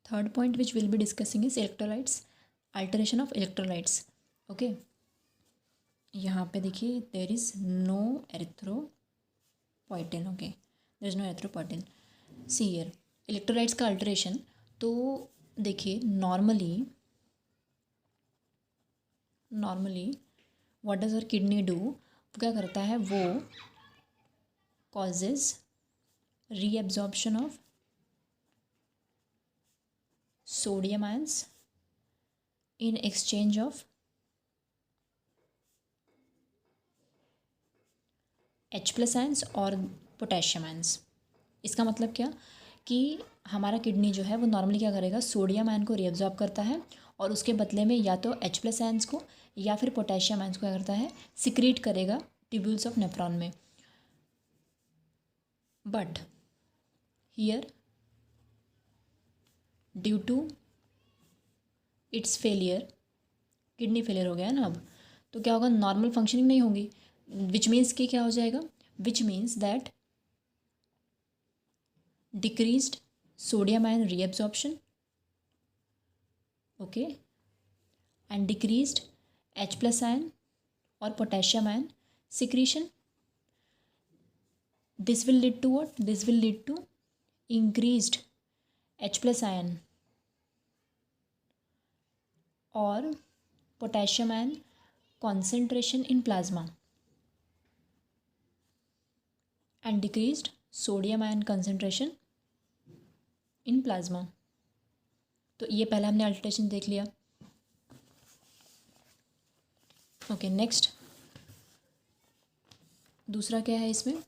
Third point which we'll be discussing is electrolytes, alteration of electrolytes. Okay, यहाँ पे देखिए there is no erythropoietin. Okay, there is no erythropoietin. See here, electrolytes का alteration. तो देखिए normally what does our kidney do? वो क्या करता है, वो causes reabsorption of sodium ions in exchange of H+ ions और पोटेशियम आयंस. इसका मतलब क्या कि हमारा किडनी जो है वो नॉर्मली क्या करेगा, सोडियम आयन को रीअब्जॉर्ब करता है और उसके बदले में या तो H+ आयंस को या फिर पोटेशियम आयंस को क्या करता है, सिक्रीट करेगा ट्यूब्यूल्स ऑफ नेफ्रॉन में. But here due to its failure, kidney failure हो गया है ना अब, तो क्या होगा, नॉर्मल फंक्शनिंग नहीं होगी. विच मीन्स कि क्या हो जाएगा, which means that decreased sodium ion reabsorption, okay, and decreased H+ ion और potassium ion secretion. This will lead to what, this will lead to increased H+ ion और potassium ion concentration in plasma and decreased sodium ion concentration in plasma. तो ये पहला हमने alteration देख लिया. Okay, next दूसरा क्या है इसमें,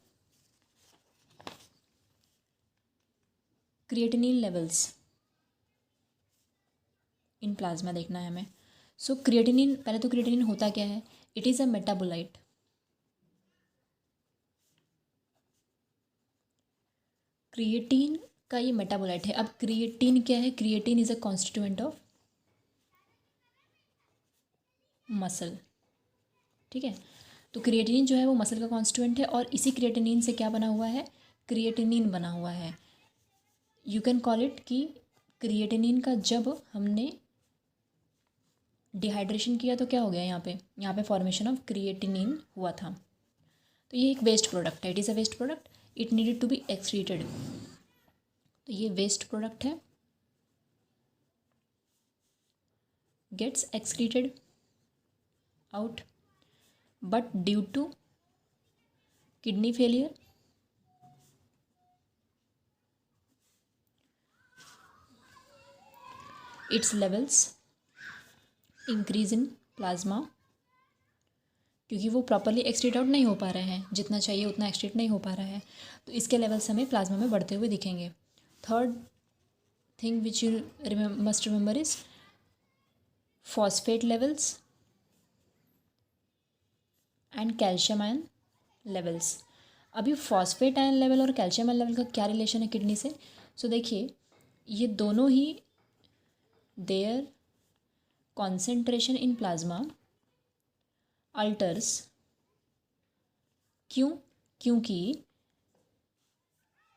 क्रिएटिनिन लेवल्स इन प्लाज्मा देखना है हमें. सो क्रिएटिनिन, पहले तो क्रिएटिनिन होता क्या है, it is a metabolite. Creatine का ये मेटाबोलाइट है. अब क्रिएटिन क्या है, creatine is a constituent of muscle. ठीक है, तो क्रिएटिनिन जो है वो मसल का कॉन्स्टिट्यूएंट है और इसी क्रिएटिनिन से क्या बना हुआ है, क्रिएटिनिन बना हुआ है. यू कैन कॉल इट कि क्रिएटिनिन का जब हमने डिहाइड्रेशन किया तो क्या हो गया, यहाँ पे फॉर्मेशन ऑफ क्रिएटिनिन हुआ था. तो ये एक वेस्ट प्रोडक्ट है, it is a waste product, it needed to be excreted. तो ये वेस्ट प्रोडक्ट है, gets excreted out, but due to kidney failure its levels increase in plasma, क्योंकि वो प्रॉपरली एक्सक्रीट आउट नहीं हो पा रहे हैं, जितना चाहिए उतना एक्सक्रीट नहीं हो पा रहा है, तो इसके लेवल्स हमें प्लाज्मा में बढ़ते हुए दिखेंगे. Third thing which you must remember is phosphate levels and calcium ion levels. अभी फॉस्फेट आयन लेवल और कैल्शियम आयन लेवल का क्या रिलेशन है किडनी से. सो देखिए, ये दोनों ही their concentration in plasma alters. क्यों, क्योंकि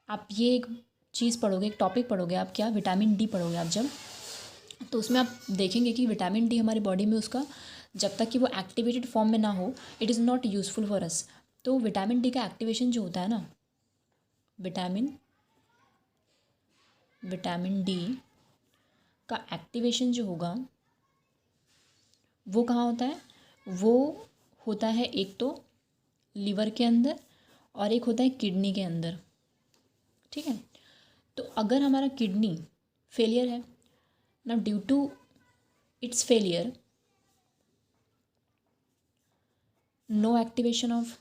आप ये एक चीज़ पढ़ोगे, एक टॉपिक पढ़ोगे आप, क्या, विटामिन डी पढ़ोगे आप जब, तो उसमें आप देखेंगे कि विटामिन डी हमारी बॉडी में उसका जब तक कि वो एक्टिवेटेड फॉर्म में ना हो, it is not useful for us. तो विटामिन डी का एक्टिवेशन जो होता है ना, विटामिन डी का एक्टिवेशन जो होगा वो कहाँ होता है, वो होता है एक तो लीवर के अंदर और एक होता है किडनी के अंदर. ठीक है, तो अगर हमारा किडनी फेलियर है ना, due to its failure no activation of,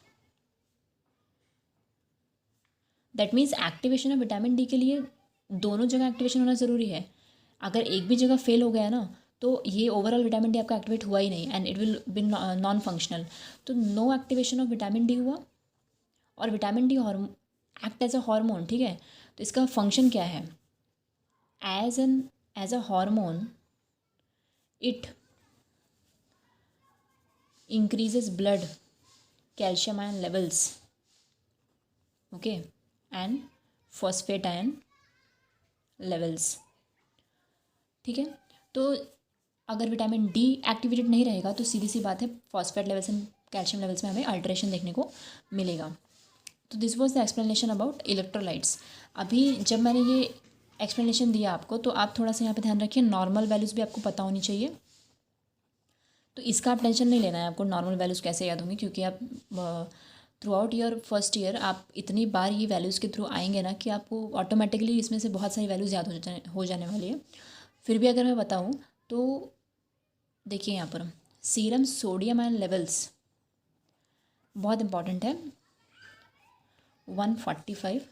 that means activation of vitamin D के लिए दोनों जगह एक्टिवेशन होना ज़रूरी है. अगर एक भी जगह फेल हो गया ना, तो ये ओवरऑल विटामिन डी आपका एक्टिवेट हुआ ही नहीं and it will be non functional. तो no activation of vitamin D हुआ और vitamin D act as a hormone. ठीक है, तो इसका फंक्शन क्या है, as a hormone it increases blood calcium ion levels, okay, and phosphate ion levels. ठीक है। तो अगर विटामिन डी एक्टिवेटेड नहीं रहेगा तो सीधी सी बात है phosphate levels and calcium levels में हमें अल्ट्रेशन देखने को मिलेगा। तो this was the explanation about electrolytes. अभी जब मैंने ये एक्सप्लेनेशन दिया आपको तो आप थोड़ा सा यहाँ पे ध्यान रखिए, नॉर्मल वैल्यूज़ भी आपको पता होनी चाहिए। तो इसका आप टेंशन नहीं लेना है आपको नॉर्मल वैल्यूज़ कैसे याद होंगी, क्योंकि आप through out year first year आप इतनी बार ये वैल्यूज़ के थ्रू आएंगे ना कि आपको ऑटोमेटिकली इसमें से बहुत सारी वैल्यूज़ याद हो जाने वाली है। फिर भी अगर मैं बताऊँ तो देखिए यहाँ पर सीरम सोडियम आयन लेवल्स बहुत इंपॉर्टेंट है। 145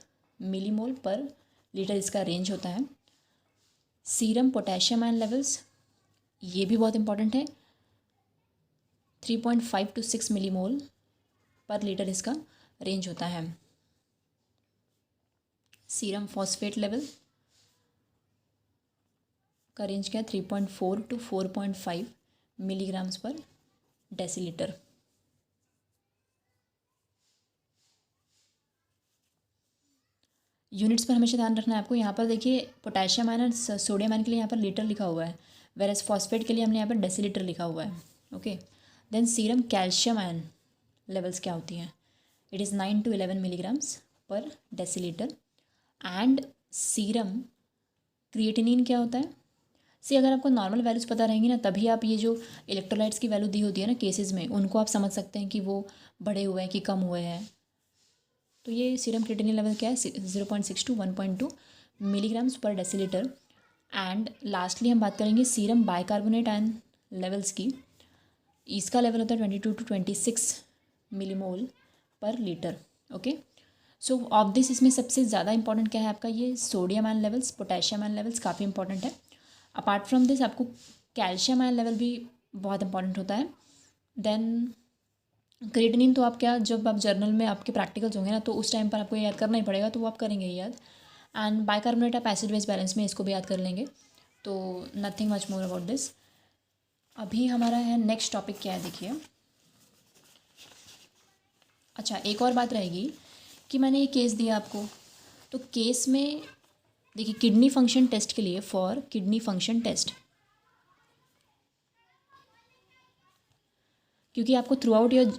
मिलीमोल पर लीटर इसका रेंज होता है। सीरम पोटेशियम आयन लेवल्स ये भी बहुत इंपॉर्टेंट है, 3.5 to 6 मिलीमोल पर लीटर इसका रेंज होता है। सीरम फॉस्फेट लेवल का रेंज क्या है, 3.4 to 4.5 milligrams per decilitre. Units पर हमेशा ध्यान रखना है आपको। यहाँ पर देखिए पोटेशियम आयन और सोडियम आयन के लिए यहाँ पर लीटर लिखा हुआ है, वेरएस फॉस्फेट के लिए हमने यहाँ पर डेसीलीटर लिखा हुआ है। Okay, then serum calcium ion levels क्या होती हैं, it is 9 to 11 milligrams per decilitre. And serum creatinine क्या होता है, अगर आपको नॉर्मल वैल्यूज़ पता रहेंगी ना तभी आप ये जो इलेक्ट्रोलाइट्स की वैल्यू दी होती है ना केसेस में, उनको आप समझ सकते हैं कि वो बढ़े हुए हैं कि कम हुए हैं। तो ये सीरम क्रिएटिनिन लेवल क्या है, 0.6 to 1.2 milligrams per decilitre. And lastly हम बात करेंगे सीरम बाइकार्बोनेट आयन लेवल्स की। इसका लेवल होता है 22 to 26 मिलीमोल पर litre. Okay, so of this इसमें सबसे ज़्यादा इंपॉर्टेंट क्या है आपका, ये sodium ion levels, potassium ion levels काफ़ी इंपॉर्टेंट है। अपार्ट फ्रॉम दिस आपको कैल्शियम आयन लेवल भी बहुत इंपॉर्टेंट होता है। देन क्रिएटिनिन तो आप क्या, जब आप जर्नल में आपके प्रैक्टिकल्स होंगे ना तो उस टाइम पर आपको याद करना ही पड़ेगा, तो वो आप करेंगे ही याद। एंड बाइकार्बोनेट आप एसिड बेस बैलेंस में इसको भी याद कर लेंगे। तो nothing much more about this. अभी हमारा है नेक्स्ट टॉपिक क्या है देखिए। अच्छा, एक और बात रहेगी कि मैंने ये केस दिया आपको, तो केस में देखिए किडनी फंक्शन टेस्ट के लिए, फॉर किडनी फंक्शन टेस्ट, क्योंकि आपको थ्रू आउट योर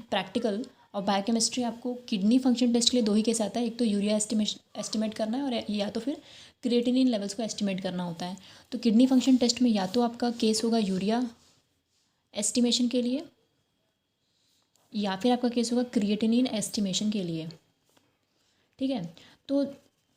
प्रैक्टिकल और बायोकेमिस्ट्री आपको किडनी फंक्शन टेस्ट के लिए दो ही केस आता है, एक तो यूरिया एस्टिमेट करना है और या तो फिर क्रिएटिनिन लेवल्स को एस्टिमेट करना होता है। तो किडनी फंक्शन टेस्ट में या तो आपका केस होगा यूरिया एस्टिमेशन के लिए या फिर आपका केस होगा क्रिएटिनिन एस्टिमेशन के लिए। ठीक है, तो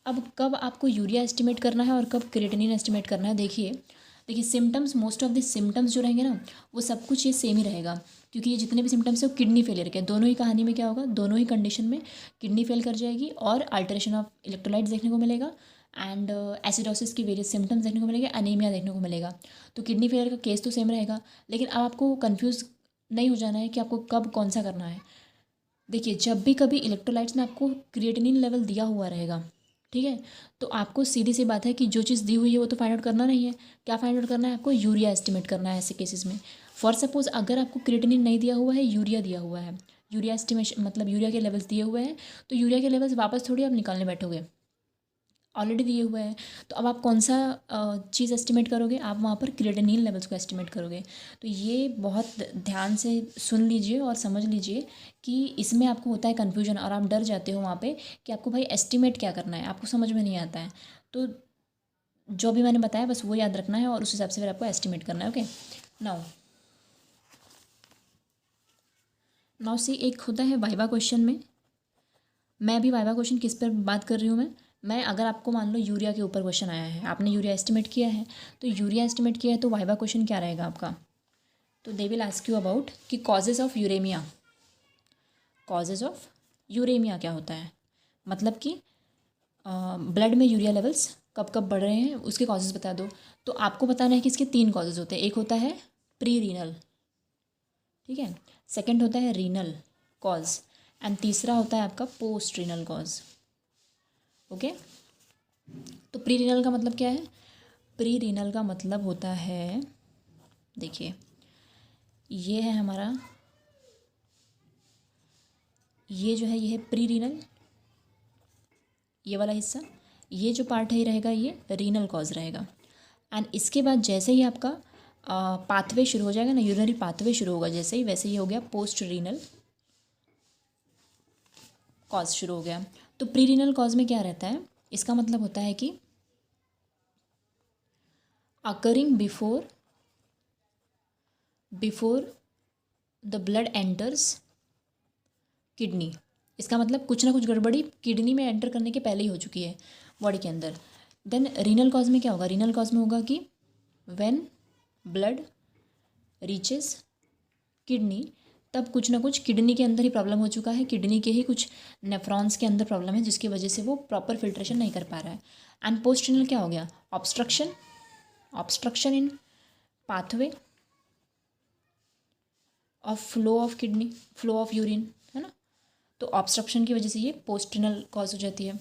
अब कब आपको यूरिया एस्टिमेट करना है और कब क्रिएटिनिन एस्टिमेट करना है, देखिए symptoms, most of the symptoms जो रहेंगे ना वो सब कुछ ये सेम ही रहेगा, क्योंकि ये जितने भी सिम्टम्स है वो किडनी फेलियर के, दोनों ही कहानी में क्या होगा, दोनों ही कंडीशन में किडनी फेल कर जाएगी और अल्टरेशन ऑफ इलेक्ट्रोलाइट्स देखने को मिलेगा एंड एसिडोसिस की वेरियस सिम्टम्स देखने को मिलेगा, अनीमिया देखने को मिलेगा। तो किडनी फेलियर का केस तो सेम रहेगा, लेकिन अब आपको कन्फ्यूज़ नहीं हो जाना है कि आपको कब कौन सा करना है। देखिए जब भी कभी इलेक्ट्रोलाइट्स में आपको क्रिएटिनिन लेवल दिया हुआ रहेगा, ठीक है, तो आपको सीधी सी बात है कि जो चीज़ दी हुई है वो तो फाइंड आउट करना नहीं है। क्या फाइंड आउट करना है आपको, यूरिया एस्टिमेट करना है ऐसे केसेस में। फॉर सपोज अगर आपको क्रिएटिनिन नहीं दिया हुआ है, यूरिया दिया हुआ है, यूरिया एस्टिमेशन मतलब यूरिया के लेवल्स दिए हुए हैं, तो यूरिया के लेवल्स वापस थोड़ी आप निकालने बैठोगे, ऑलरेडी दिए हुए हैं। तो अब आप कौन सा चीज़ एस्टिमेट करोगे, आप वहाँ पर क्रिएटिनिन लेवल्स को एस्टिमेट करोगे। तो ये बहुत ध्यान से सुन लीजिए और समझ लीजिए कि इसमें आपको होता है कन्फ्यूजन और आप डर जाते हो वहाँ पे कि आपको भाई एस्टिमेट क्या करना है, आपको समझ में नहीं आता है। तो जो भी मैंने बताया बस वो याद रखना है और उस हिसाब से फिर आपको एस्टिमेट करना है। ओके, नाउ नाउ सी एक होता है वाइवा क्वेश्चन में, मैं अभी वाइवा क्वेश्चन किस पर बात कर रही हूँ, मैं अगर आपको मान लो यूरिया के ऊपर क्वेश्चन आया है, आपने यूरिया एस्टिमेट किया है, तो यूरिया एस्टिमेट किया है तो वाइवा क्वेश्चन क्या रहेगा आपका, तो they will ask you about कि causes of uremia, causes of uremia क्या होता है, मतलब कि ब्लड में यूरिया लेवल्स कब कब बढ़ रहे हैं उसके कॉजेज़ बता दो। तो आपको बताना है कि इसके तीन कॉजेज़ होते हैं, एक होता है प्री रीनल, ठीक है, सेकंड होता है रीनल कॉज एंड तीसरा होता है आपका पोस्ट रीनल कॉज। ओके, तो प्री रीनल का मतलब क्या है, प्री रीनल का मतलब होता है, देखिए ये है हमारा, ये जो है ये है प्री रीनल, ये वाला हिस्सा, ये जो पार्ट है ये रहेगा ये रीनल कॉज रहेगा। एंड इसके बाद जैसे ही आपका पाथवे शुरू हो जाएगा ना, यूरिनरी पाथवे शुरू होगा जैसे ही, वैसे ही हो गया पोस्ट रीनल कॉज शुरू हो गया। तो प्री रीनल कॉज में क्या रहता है, इसका मतलब होता है कि occurring before the blood enters kidney. इसका मतलब कुछ ना कुछ गड़बड़ी किडनी में एंटर करने के पहले ही हो चुकी है बॉडी के अंदर। देन रीनल कॉज में क्या होगा, रीनल कॉज में होगा कि व्हेन ब्लड रीचेस किडनी, तब कुछ ना कुछ किडनी के अंदर ही प्रॉब्लम हो चुका है, किडनी के ही कुछ नेफ्रॉन्स के अंदर प्रॉब्लम है जिसकी वजह से वो प्रॉपर फिल्ट्रेशन नहीं कर पा रहा है। एंड पोस्ट रीनल क्या हो गया, obstruction in pathway of flow of urine, है ना। तो ऑब्स्ट्रक्शन की वजह से ये पोस्ट रीनल कॉज हो जाती है।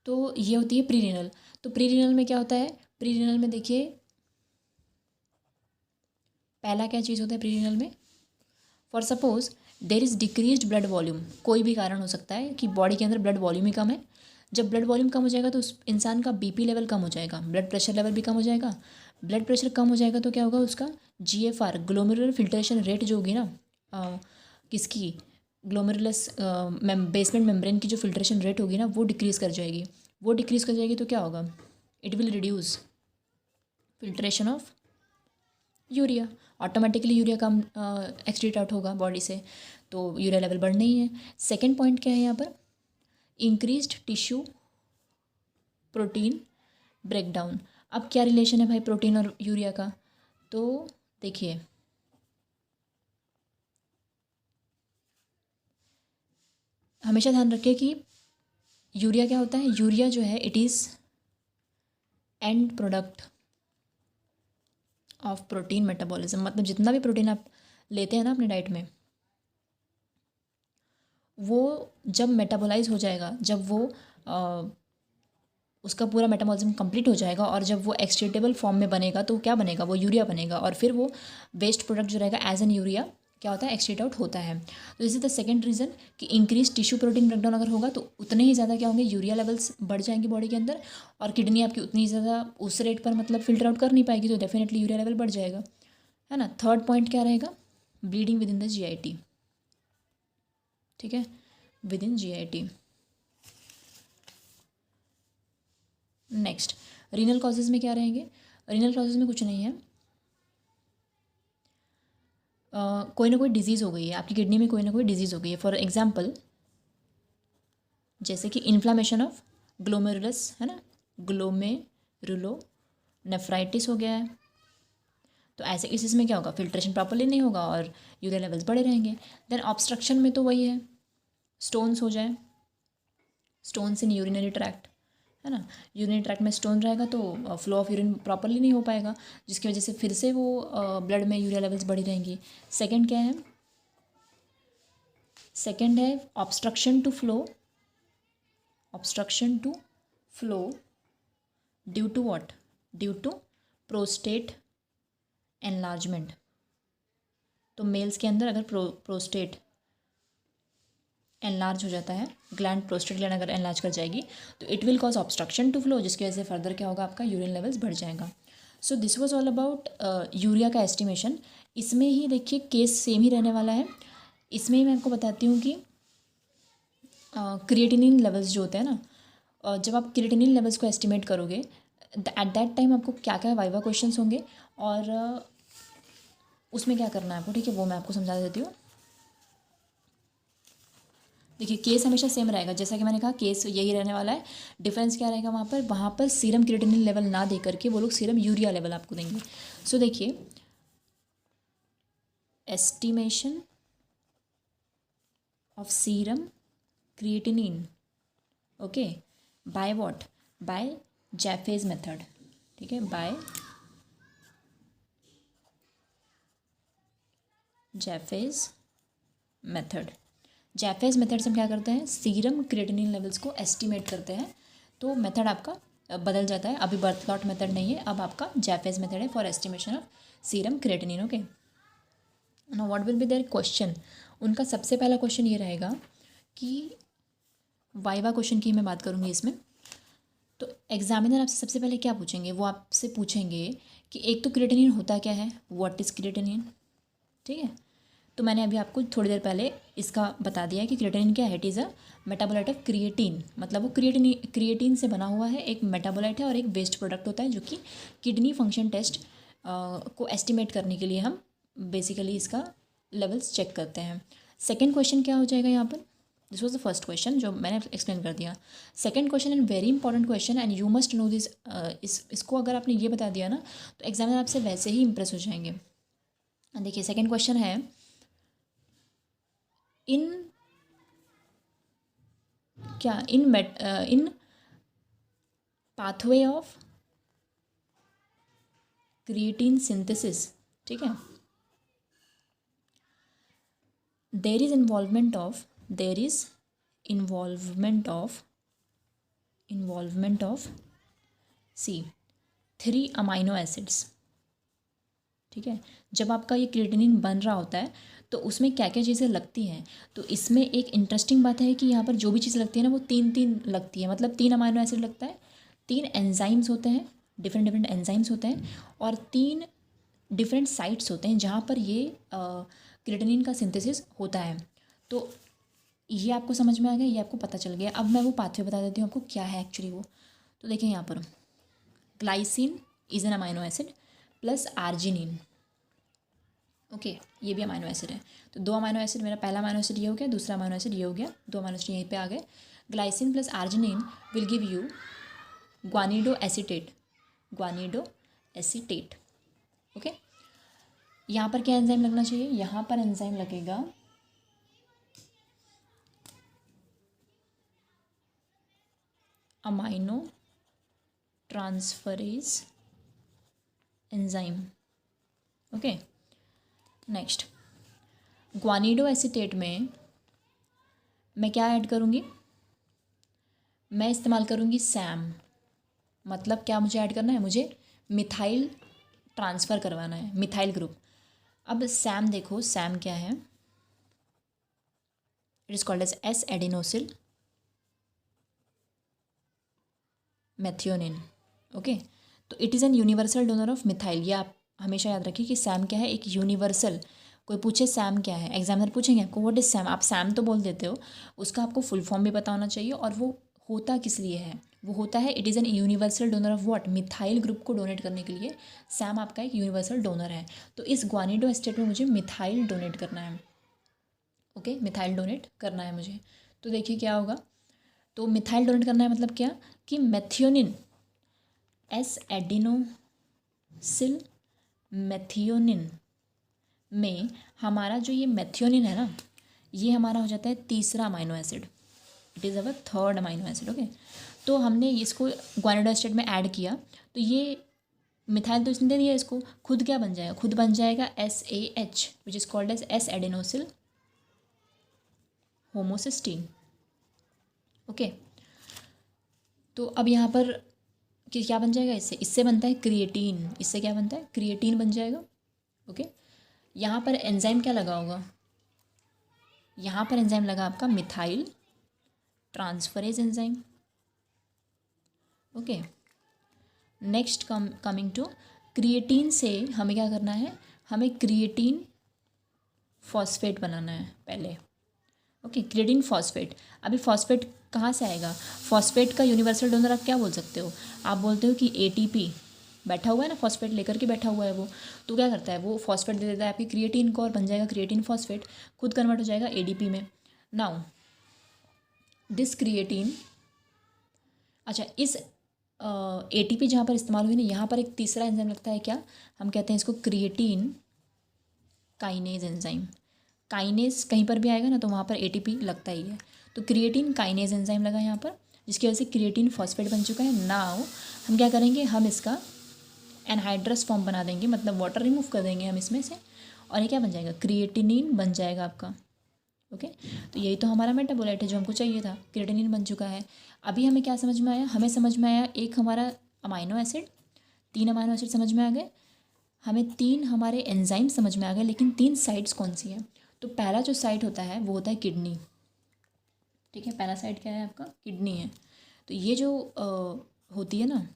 तो ये होती है प्री रीनल। तो प्री रीनल में क्या होता है, प्री रीनल में देखिए पहला क्या चीज़ होता है प्री रीनल में, for suppose there is decreased blood volume. कोई भी कारण हो सकता है कि बॉडी के अंदर ब्लड वॉल्यूम ही कम है। जब ब्लड वॉल्यूम कम हो जाएगा तो उस इंसान का बीपी लेवल कम हो जाएगा, ब्लड प्रेशर लेवल भी कम हो जाएगा। ब्लड प्रेशर कम हो जाएगा तो क्या होगा, उसका GFR ग्लोमेरुलर फिल्ट्रेशन रेट जो होगी ना, किसकी, ग्लोमेरुलस बेसमेंट मेम्ब्रेन की जो फिल्ट्रेशन रेट होगी ना, वो डिक्रीज़ कर जाएगी। वो डिक्रीज़ कर जाएगी तो क्या होगा, it will reduce filtration of urea. Automatically urea come excrete out होगा बॉडी से, तो यूरिया लेवल बढ़ना ही है। सेकेंड पॉइंट क्या है यहाँ पर, इंक्रीज्ड टिश्यू प्रोटीन ब्रेकडाउन। अब क्या रिलेशन है भाई प्रोटीन और यूरिया का, तो देखिए हमेशा ध्यान रखिए कि यूरिया क्या होता है, यूरिया जो है it is and product of protein metabolism. मतलब जितना भी प्रोटीन आप लेते हैं ना अपने डाइट में, वो जब मेटाबोलाइज हो जाएगा, जब वो उसका पूरा मेटाबॉलिज्म कंप्लीट हो जाएगा और जब वो एक्सक्रीटेबल फॉर्म में बनेगा तो क्या बनेगा, वो यूरिया बनेगा। और फिर वो वेस्ट प्रोडक्ट जो रहेगा एज एन यूरिया क्या होता है, एक्सक्रीट आउट होता है। तो this is the second reason कि इंक्रीज टिश्यू प्रोटीन ब्रेकडाउन अगर होगा तो उतने ही ज़्यादा क्या होंगे, यूरिया लेवल्स बढ़ जाएंगे बॉडी के अंदर, और किडनी आपकी उतनी ज़्यादा उस रेट पर मतलब फिल्टर आउट कर नहीं पाएगी, तो डेफिनेटली यूरिया लेवल बढ़ जाएगा, है ना। थर्ड पॉइंट क्या रहेगा, bleeding with in the GIT, ठीक है, with in GIT। Next renal causes में क्या रहेंगे, रीनल कॉजेज़ में कुछ नहीं है, कोई ना कोई डिजीज़ हो गई है आपकी किडनी में, कोई ना कोई डिजीज़ हो गई है। फॉर एग्जांपल जैसे कि इन्फ्लामेशन ऑफ ग्लोमेरुलस, है ना, ग्लोमेरुलो नेफ्राइटिस हो गया है, तो ऐसे केसेस में क्या होगा, फिल्ट्रेशन प्रॉपरली नहीं होगा और यूरिया लेवल्स बढ़े रहेंगे। देन ऑब्स्ट्रक्शन में तो वही है, स्टोन्स हो जाए, स्टोन्स इन यूरिनरी ट्रैक्ट, है ना, यूरिनरी ट्रैक्ट में स्टोन रहेगा तो फ्लो ऑफ यूरिन प्रॉपरली नहीं हो पाएगा, जिसकी वजह से फिर से वो ब्लड में यूरिया लेवल्स बढ़ी रहेंगी। सेकंड क्या है, सेकंड है obstruction to flow due to what, due to prostate enlargement. तो मेल्स के अंदर अगर प्रोस्टेट एनलार्ज हो जाता है, ग्लैंड प्रोस्टेट ग्लैंड अगर एनलार्ज कर जाएगी तो it will cause obstruction to flow, जिसकी वजह से फर्दर क्या होगा, आपका यूरिन लेवल्स बढ़ जाएगा। So this was all about urea का एस्टिमेशन। इसमें ही देखिए केस सेम ही रहने वाला है। इसमें ही मैं आपको बताती हूँ कि क्रिएटिनिन लेवल्स जो होते हैं ना, जब आप क्रिएटिनिन लेवल्स को एस्टिमेट करोगे एट दैट टाइम आपको क्या क्या वाइवा क्वेश्चंस होंगे और उसमें क्या करना है आपको, ठीक है, वो मैं आपको समझा देती हूँ। देखिए केस हमेशा सेम रहेगा, जैसा कि मैंने कहा केस यही रहने वाला है। डिफरेंस क्या रहेगा वहाँ पर सीरम क्रिएटिनिन लेवल ना दे करके वो लोग सीरम यूरिया लेवल आपको देंगे। सो देखिए estimation of serum creatinine, okay, by what, by Jaffe's method, ठीक है, by Jaffe's method. Jaffe's method से हम क्या करते हैं, सीरम क्रिएटिनिन लेवल्स को एस्टिमेट करते हैं। तो मेथड आपका बदल जाता है, अभी बर्थ लॉट मेथड नहीं है, अब आपका जैफेज मेथड है for estimation of serum creatinine, okay. Now what will be their question, उनका सबसे पहला क्वेश्चन ये रहेगा कि वाइवा क्वेश्चन की मैं बात करूँगी इसमें। तो एग्जामिनर आपसे सबसे पहले क्या पूछेंगे, वो आपसे पूछेंगे कि एक तो क्रिएटिनिन होता क्या है, व्हाट इज़ क्रिएटिनिन, ठीक है। तो मैंने अभी आपको थोड़ी देर पहले इसका बता दिया कि क्रिएटिनिन क्या है। It is a metabolite of creatine, मतलब वो क्रिएटिन से बना हुआ है, एक मेटाबोलाइट है और एक वेस्ट प्रोडक्ट होता है जो कि किडनी फंक्शन टेस्ट को एस्टिमेट करने के लिए हम बेसिकली इसका लेवल्स चेक करते हैं। सेकेंड क्वेश्चन क्या हो जाएगा यहाँ पर, this was the first question जो मैंने एक्सप्लेन कर दिया। Second question and very important question and you must know this, इसको अगर आपने ये बता दिया ना तो एग्जामिनर आपसे वैसे ही इंप्रेस हो जाएंगे। देखिए सेकेंड क्वेश्चन है, इन क्या in pathway of creatine synthesis, ठीक है, there is involvement of C 3 amino acids, ठीक है। जब आपका ये क्रिएटिनिन बन रहा होता है तो उसमें क्या क्या चीज़ें लगती हैं, तो इसमें एक इंटरेस्टिंग बात है कि यहाँ पर जो भी चीज़ लगती है ना वो 3 लगती है, मतलब 3 अमाइनो एसिड लगता है, 3 एंजाइम्स होते हैं, डिफरेंट एंजाइम्स होते हैं, और 3 डिफरेंट साइट्स होते हैं जहाँ पर ये क्रिएटिनिन का सिंथेसिस होता है। तो ये आपको समझ में आ गया, ये आपको पता चल गया। अब मैं वो पाथवे बता देती हूँ आपको क्या है एक्चुअली वो। तो देखिए यहाँ पर glycine is an amino acid plus arginine, okay, ये भी अमाइनो एसिड है। तो 2 अमाइनो एसिड, मेरा पहला अमाइनो एसिड ये हो गया, दूसरा अमाइनो एसिड ये हो गया, 2 अमाइनो एसिड यहीं पे आ गए। Glycine plus arginine will give you guanido acetate, okay. यहाँ पर क्या एंजाइम लगना चाहिए, यहाँ पर एंजाइम लगेगा amino transferase enzyme, okay. Next guanido acetate में मैं क्या ऐड करूँगी, मैं इस्तेमाल करूँगी सैम, मतलब क्या मुझे ऐड करना है, मुझे मिथाइल ट्रांसफ़र करवाना है, मिथाइल ग्रुप। अब सैम देखो, सैम क्या है, it is called as S adenosyl methionine, okay. तो it is an universal donor of methyl, ये आप हमेशा याद रखिए कि सैम क्या है, एक यूनिवर्सल। कोई पूछे सैम क्या है, एग्जामिनर पूछेंगे आपको व्हाट इज़ सैम, आप सैम तो बोल देते हो, उसका आपको फुल फॉर्म भी पता होना चाहिए और वो होता किस लिए है। वो होता है, it is an universal donor of what, methyl group को डोनेट करने के लिए सैम आपका एक यूनिवर्सल डोनर है। तो इस ग्वानिडो एस्टेट में मुझे मिथाइल डोनेट करना है, ओके, मिथाइल डोनेट करना है मुझे। तो देखिए क्या होगा, तो मिथाइल डोनेट करना है मतलब क्या कि मेथियोनिन, एस एडिनोसिल मेथियोनिन में हमारा जो ये मेथियोनिन है ना, ये हमारा हो जाता है तीसरा amino acid, it is our third amino acid, okay. तो हमने इसको ग्वानिडो एस्टेट में ऐड किया, तो ये मिथाइल तो इसने दे दिया, इसको खुद क्या बन जाएगा, खुद बन जाएगा SAH which is called as S adenosyl homocysteine, okay. तो अब यहाँ पर कि क्या बन जाएगा, इससे बनता है क्रिएटीन, इससे क्या बनता है, क्रिएटीन बन जाएगा, ओके। यहाँ पर एंजाइम क्या लगा होगा, यहाँ पर एंजाइम लगा आपका methyl transferase enzyme, okay. Next coming to creatine से हमें क्या करना है, हमें क्रिएटीन फॉस्फेट बनाना है पहले, ओके, क्रिएटीन फॉस्फेट। अभी फॉस्फेट कहाँ से आएगा, फॉस्फेट का यूनिवर्सल डोनर आप क्या बोल सकते हो, आप बोलते हो कि ATP बैठा हुआ है ना, फॉस्फेट लेकर के बैठा हुआ है वो, तो क्या करता है वो फॉस्फेट दे देता है आपकी क्रिएटीन को और बन जाएगा क्रिएटीन फॉस्फेट, खुद कन्वर्ट हो जाएगा ADP में। नाउ दिस क्रिएटीन, अच्छा इस ATP जहाँ पर इस्तेमाल हुई ना, यहाँ पर एक तीसरा एंजाइम लगता है, क्या हम कहते हैं इसको, क्रिएटीन काइनेज एंजाइम। काइनेज कहीं पर भी आएगा ना तो वहाँ पर ATP लगता ही है, तो क्रिएटीन काइनेज एंजाइम लगा यहाँ पर, जिसकी वजह से क्रिएटीन फॉस्फेट बन चुका है। नाउ हम क्या करेंगे, हम इसका एनहाइड्रस फॉर्म बना देंगे, मतलब वाटर रिमूव कर देंगे हम इसमें से, और ये क्या बन जाएगा, क्रिएटिनिन बन जाएगा आपका, ओके। तो यही तो हमारा मेटाबोलाइट है जो हमको चाहिए था, क्रिएटिनिन बन चुका है। अभी हमें क्या समझ में आया, हमें समझ में आया एक हमारा अमाइनो एसिड, 3 अमाइनो एसिड समझ में आ गए, हमें 3 हमारे एंजाइम समझ में आ गए, लेकिन 3 साइट्स कौन सी हैं। तो पहला जो साइट होता है वो होता है किडनी, ठीक है, पहला साइट क्या है आपका, किडनी है। तो ये जो होती है ना,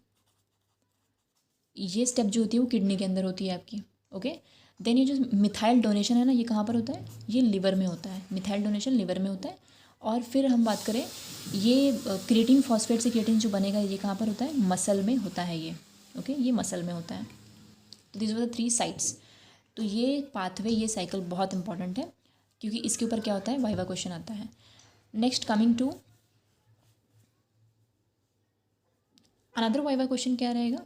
ये स्टेप जो होती है वो किडनी के अंदर होती है आपकी। ओके, देन ये जो मिथाइल डोनेशन है ना, ये कहाँ पर होता है? ये लिवर में होता है। मिथाइल डोनेशन लिवर में होता है। और फिर हम बात करें, ये क्रिएटिन फॉस्फेट से क्रिएटिन जो बनेगा, ये कहाँ पर होता है? मसल में होता है ये। ओके, ये मसल में होता है। तो दिस वर द 3 साइट्स। तो ये पाथवे, ये साइकिल बहुत इंपॉर्टेंट है, क्योंकि इसके ऊपर क्या होता है? वाइवा क्वेश्चन आता है। Next, coming to another viva question क्या रहेगा?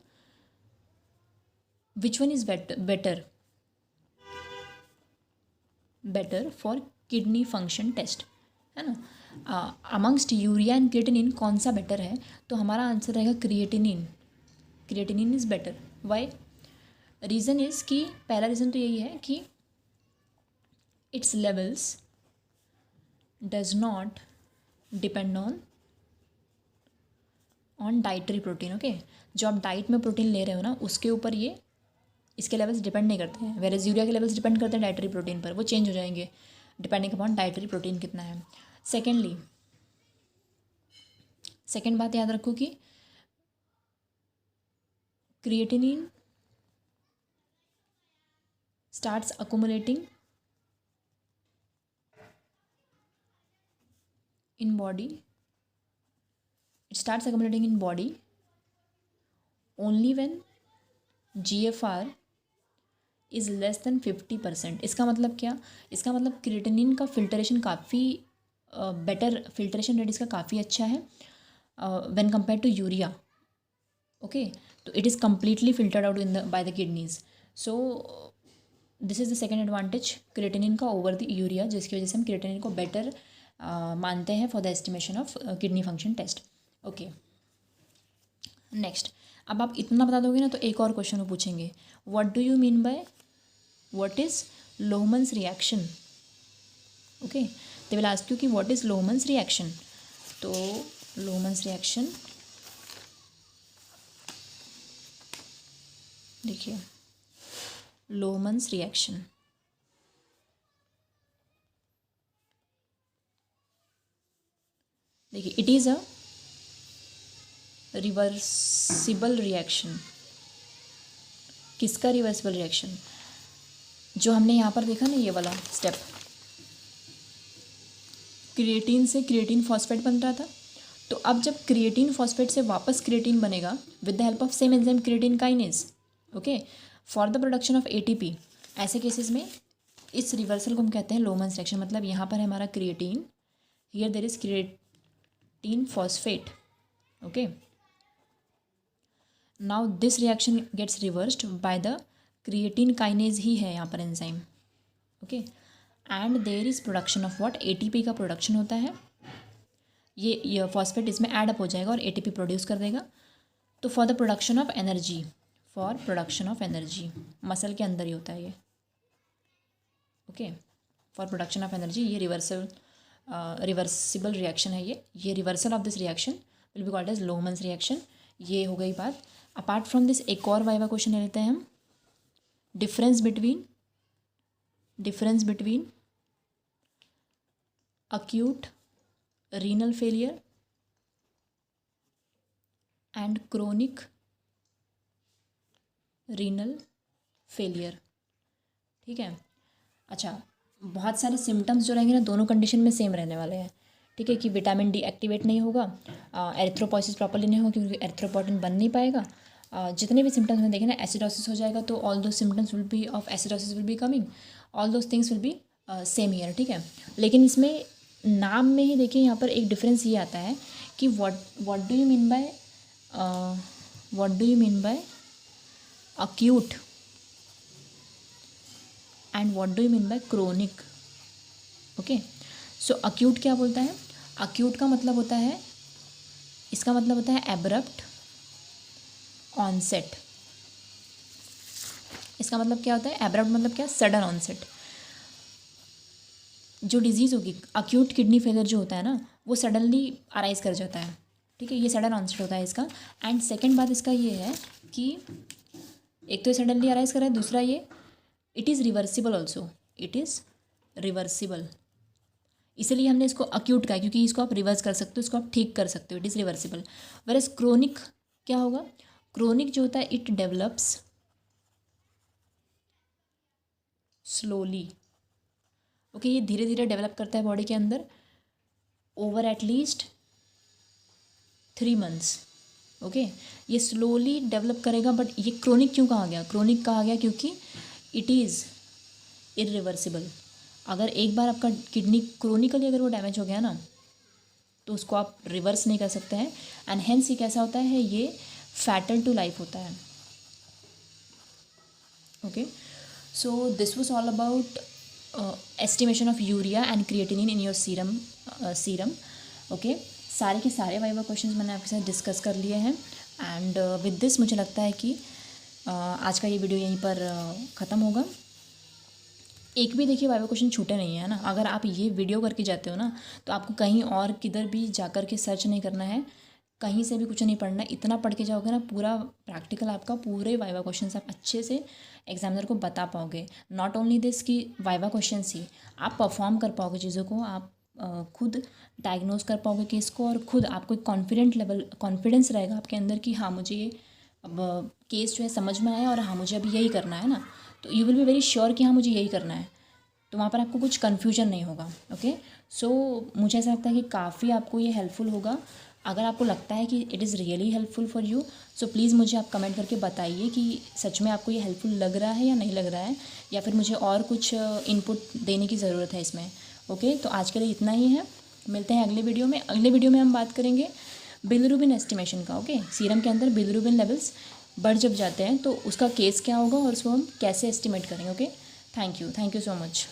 Which one is better for kidney function test, है ना? अमंगस्ट यूरिया एंड क्रिएटिनिन कौन सा बेटर है? तो हमारा आंसर रहेगा creatinine. Creatinine is better. Why? Reason is कि पहला रीज़न तो यही है कि its levels does not depend on dietary protein. Okay, जो आप डाइट में प्रोटीन ले रहे हो ना, उसके ऊपर ये इसके लेवल्स डिपेंड नहीं करते हैं। वेरेज यूरिया के लेवल्स डिपेंड करते हैं डाइटरी प्रोटीन पर, वो चेंज हो जाएंगे डिपेंडिंग अपॉन डाइटरी प्रोटीन कितना है। सेकेंड बात याद रखो कि creatinine starts accumulating in body, it starts accumulating in body only when GFR is less than 50%। इसका मतलब क्या? इसका मतलब क्रिएटिनिन का फिल्टरेशन काफ़ी बेटर, फिल्टरेशन रेट इसका काफ़ी अच्छा है when compare to urea. Okay, तो it is completely filtered out in the by the kidneys. So this is the second advantage creatinine का ओवर द यूरिया, जिसकी वजह से हम क्रिएटिनिन को बेटर मानते हैं for the estimation of kidney function test. Okay, next, अब आप इतना बता दोगे ना तो एक और क्वेश्चन वो पूछेंगे, what do you mean by what is Lohmann's reaction. Okay, they will ask you कि व्हाट इज़ लोहमन्स रिएक्शन। तो लोहमन्स रिएक्शन देखिए, लोहमन्स रिएक्शन देखिए, it is a reversible reaction. किसका रिवर्सिबल रिएक्शन? जो हमने यहाँ पर देखा ना, ये वाला स्टेप, क्रिएटिन से क्रिएटिन फॉस्फेट बन रहा था, तो अब जब क्रिएटिन फॉस्फेट से वापस क्रिएटिन बनेगा with the help of same enzyme creatine kinase, okay, for the production of ATP, ऐसे केसेस में इस रिवर्सल को हम कहते हैं लोहमन्स रिएक्शन। मतलब यहाँ पर है हमारा creatine, here there is creatine phosphate. Okay, now this reaction gets reversed by the creatine kinase ही है यहाँ पर enzyme. Okay, and there is production of what? ATP का प्रोडक्शन होता है। ये फॉस्फेट इसमें ऐड अप हो जाएगा और एटीपी प्रोड्यूस कर देगा। तो for the production of energy, for production of energy, muscle के अंदर ही होता है ये। Okay, for production of energy, ये रिवर्सिबल रिएक्शन है। ये reversal of this reaction will be called as Lohmann's reaction. ये हो गई बात। अपार्ट फ्रॉम दिस एक और वाइवा क्वेश्चन ले लेते हैं हम, difference between acute renal failure and chronic renal failure। ठीक है, अच्छा, बहुत सारे सिम्टम्स जो रहेंगे ना, दोनों कंडीशन में सेम रहने वाले हैं। ठीक है, कि विटामिन डी एक्टिवेट नहीं होगा, एरिथ्रोपोइसिस प्रॉपर्ली नहीं होगा क्योंकि एरिथ्रोपोइटिन बन नहीं पाएगा, जितने भी सिम्टम्स में देखें ना, एसिडोसिस हो जाएगा, तो ऑल दो symptoms will be of acidosis will be coming, all those things will be same year. ठीक है, लेकिन इसमें नाम में ही देखिए यहाँ पर एक डिफरेंस ये आता है कि what do you mean bye acute and what do you mean bye chronic. Okay, so acute क्या बोलता है? acute का मतलब होता है, इसका मतलब होता है एब्रप्ट ऑनसेट। इसका मतलब क्या होता है? एब्रप्ट मतलब क्या? Sudden onset. जो डिजीज़ होगी, अक्यूट किडनी फेलियर जो होता है ना, वो सडनली अराइज कर जाता है। ठीक है, ये सडन ऑनसेट होता है इसका। एंड सेकेंड बात इसका ये है कि एक तो ये सडनली अराइज कर रहा है, दूसरा ये it is reversible also, it is reversible. इसलिए हमने इसको अक्यूट कहा, क्योंकि इसको आप रिवर्स कर सकते हो, इसको आप ठीक कर सकते हो, it is reversible. Whereas chronic क्या होगा, क्रोनिक जो होता है इट डेवलप्स स्लोली, ओके, ये धीरे धीरे डेवलप करता है बॉडी के अंदर ओवर एटलीस्ट 3 मंथ्स, ओके। ये स्लोली डेवलप करेगा, बट ये क्रोनिक क्यों कहा गया, क्रोनिक कहा गया क्योंकि इट इज़ इरिवर्सिबल। अगर एक बार आपका किडनी क्रोनिकली अगर वो डैमेज हो गया ना, तो उसको आप रिवर्स नहीं कर सकते हैं, एंड हेंस ये कैसा होता है, ये फैटल टू लाइफ होता है, okay. So this was all about estimation of urea and creatinine in your serum, okay. सारे के सारे वाइवा क्वेश्चंस मैंने आपके साथ डिस्कस कर लिए हैं, एंड विद दिस मुझे लगता है कि आज का ये वीडियो यहीं पर ख़त्म होगा। एक भी देखिए वाइवा क्वेश्चन छूटे नहीं है ना, अगर आप ये वीडियो करके जाते हो ना, तो आपको कहीं और किधर भी जाकर के सर्च नहीं करना है, कहीं से भी कुछ नहीं पढ़ना है, इतना पढ़ के जाओगे ना, पूरा प्रैक्टिकल आपका पूरे वाइवा क्वेश्चंस आप अच्छे से एग्जामिनर को बता पाओगे। नॉट ओनली दिस कि वाइवा क्वेश्चंस ही, आप परफॉर्म कर पाओगे चीज़ों को, आप खुद डायग्नोज कर पाओगे केस को, और खुद आपको एक कॉन्फिडेंस रहेगा आपके अंदर कि हाँ मुझे ये अब केस जो है समझ में आया, और हाँ मुझे अभी यही करना है ना, तो you will be very sure कि हाँ मुझे यही करना है, तो वहाँ पर आपको कुछ कन्फ्यूजन नहीं होगा, ओके। सो मुझे ऐसा लगता है कि काफ़ी आपको ये हेल्पफुल होगा। अगर आपको लगता है कि it is really helpful for you, so please मुझे आप कमेंट करके बताइए कि सच में आपको ये हेल्पफुल लग रहा है या नहीं लग रहा है, या फिर मुझे और कुछ इनपुट देने की ज़रूरत है इसमें, ओके। तो आज के लिए इतना ही है, मिलते हैं अगले वीडियो में। अगले वीडियो में हम बात करेंगे बिलिरुबिन एस्टिमेशन का, ओके। सीरम के अंदर बिलिरुबिन लेवल्स बढ़ जब जाते हैं तो उसका केस क्या होगा और उसको हम कैसे एस्टिमेट करेंगे, okay. Thank you so much.